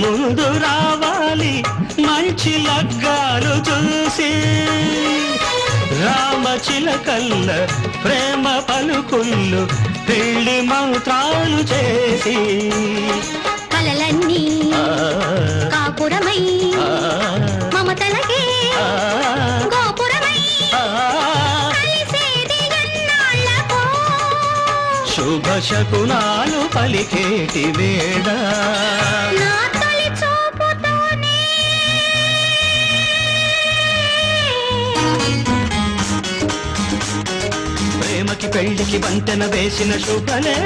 ముందు రావాలి మంచి లగ్గాలు చూసి రామచిలకల్ల ప్రేమ పలుకుళ్ళు పెళ్లి మంత్రాలు చేసి కలలన్నీ కాపురమై మమతలకే గోపురమై కలిసేది ఎన్నాళ్ళకో శుభ శకునాలు పలికేటి వేళ నా తొలి చూపుతోనే ప్రేమకి పెళ్లికి వంతెన వేసిన శుభలే